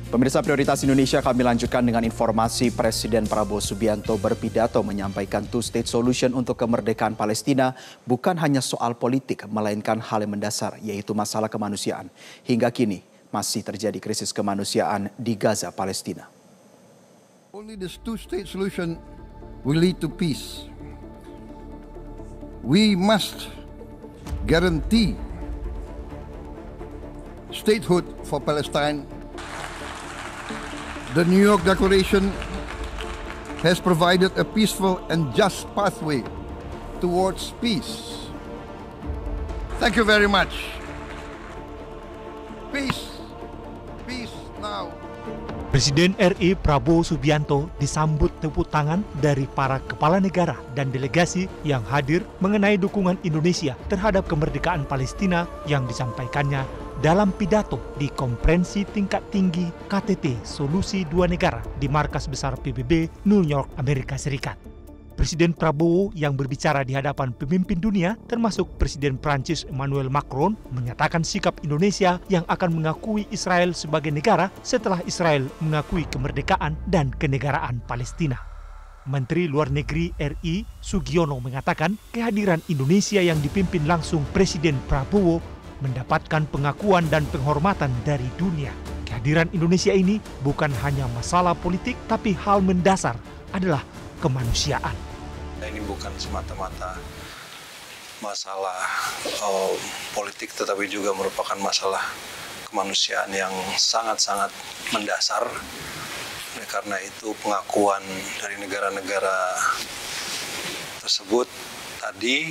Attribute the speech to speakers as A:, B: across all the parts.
A: Pemirsa Prioritas Indonesia, kami lanjutkan dengan informasi Presiden Prabowo Subianto berpidato menyampaikan two-state solution untuk kemerdekaan Palestina bukan hanya soal politik, melainkan hal yang mendasar, yaitu masalah kemanusiaan. Hingga kini masih terjadi krisis kemanusiaan di Gaza, Palestina.
B: Only this two-state solution will lead to peace. We must guarantee statehood for Palestine. The New York Declaration has provided a peaceful and just pathway towards peace. Thank you very much. Peace. Peace now.
C: Presiden RI Prabowo Subianto disambut tepuk tangan dari para kepala negara dan delegasi yang hadir mengenai dukungan Indonesia terhadap kemerdekaan Palestina yang disampaikannya dalam pidato di konferensi tingkat tinggi KTT Solusi Dua Negara di Markas Besar PBB New York, Amerika Serikat. Presiden Prabowo yang berbicara di hadapan pemimpin dunia, termasuk Presiden Prancis Emmanuel Macron, menyatakan sikap Indonesia yang akan mengakui Israel sebagai negara setelah Israel mengakui kemerdekaan dan kenegaraan Palestina. Menteri Luar Negeri RI Sugiono mengatakan kehadiran Indonesia yang dipimpin langsung Presiden Prabowo mendapatkan pengakuan dan penghormatan dari dunia. Kehadiran Indonesia ini bukan hanya masalah politik, tapi hal mendasar adalah kemanusiaan.
D: Ini bukan semata-mata masalah politik, tetapi juga merupakan masalah kemanusiaan yang sangat-sangat mendasar. Karena itu pengakuan dari negara-negara tersebut tadi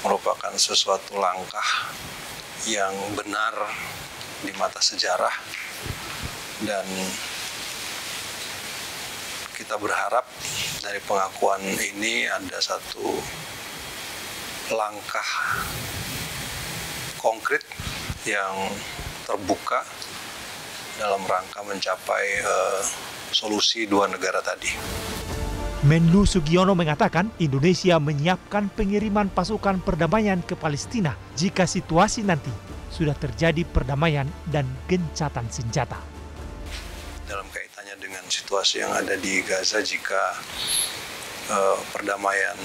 D: merupakan sesuatu langkah yang benar di mata sejarah, dan kita berharap dari pengakuan ini ada satu langkah konkret yang terbuka dalam rangka mencapai solusi dua negara tadi.
C: Menlu Sugiono mengatakan Indonesia menyiapkan pengiriman pasukan perdamaian ke Palestina jika situasi nanti sudah terjadi perdamaian dan gencatan senjata.
D: Dalam kaitannya dengan situasi yang ada di Gaza, jika perdamaian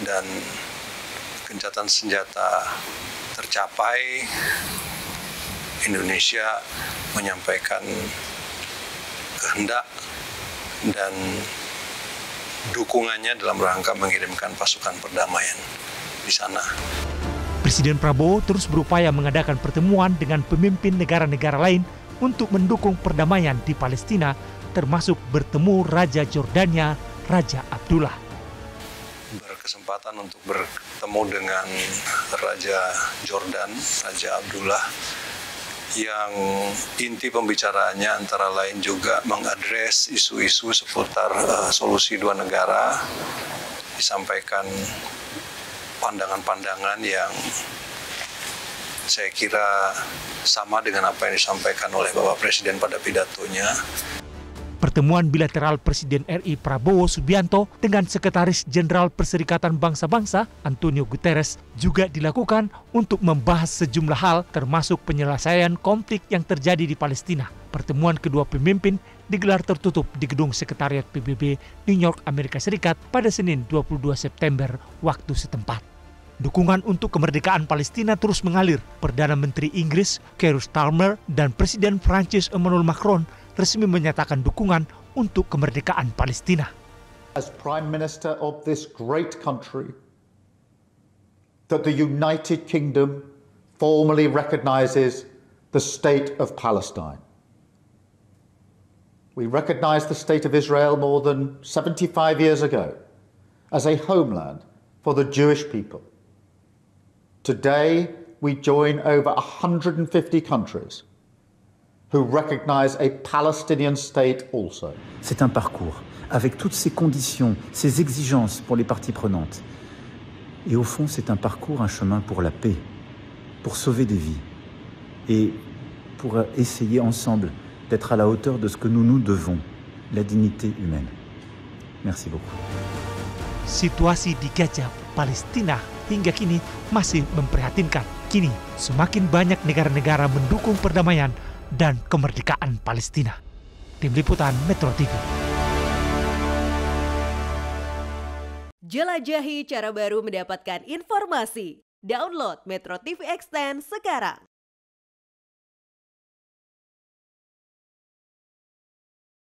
D: dan gencatan senjata tercapai, Indonesia menyampaikan kehendak dan dukungannya dalam rangka mengirimkan pasukan perdamaian di sana.
C: Presiden Prabowo terus berupaya mengadakan pertemuan dengan pemimpin negara-negara lain untuk mendukung perdamaian di Palestina, termasuk bertemu Raja Jordania, Raja Abdullah.
D: Berkesempatan untuk bertemu dengan Raja Jordan, Raja Abdullah, yang inti pembicaraannya antara lain juga mengadres isu-isu seputar solusi dua negara, disampaikan pandangan-pandangan yang saya kira sama dengan apa yang disampaikan oleh Bapak Presiden pada pidatonya.
C: Pertemuan bilateral Presiden RI Prabowo Subianto dengan Sekretaris Jenderal Perserikatan Bangsa-Bangsa Antonio Guterres juga dilakukan untuk membahas sejumlah hal termasuk penyelesaian konflik yang terjadi di Palestina. Pertemuan kedua pemimpin digelar tertutup di Gedung Sekretariat PBB New York, Amerika Serikat pada Senin 22 September waktu setempat. Dukungan untuk kemerdekaan Palestina terus mengalir. Perdana Menteri Inggris Keir Starmer dan Presiden Prancis Emmanuel Macron resmi menyatakan dukungan untuk kemerdekaan Palestina.
E: As Prime Minister of this great country, that the United Kingdom formally recognizes the state of Palestine. We recognized the state of Israel more than 75 years ago as a homeland for the Jewish people. Today, we join over 150 countries who recognize a Palestinian state also.
F: C'est un parcours avec toutes ces conditions, ces exigences pour les parties prenantes. Et au fond, c'est un parcours, un chemin pour la paix, pour sauver des vies et pour essayer ensemble d'être à la hauteur de ce que nous nous devons, la dignité humaine. Merci beaucoup.
C: Situasi di Gaza, Palestina hingga kini masih memprihatinkan. Kini semakin banyak negara-negara mendukung perdamaian, dan kemerdekaan Palestina. Tim Liputan Metro TV.
G: Jelajahi cara baru mendapatkan informasi. Download Metro TV Extend sekarang.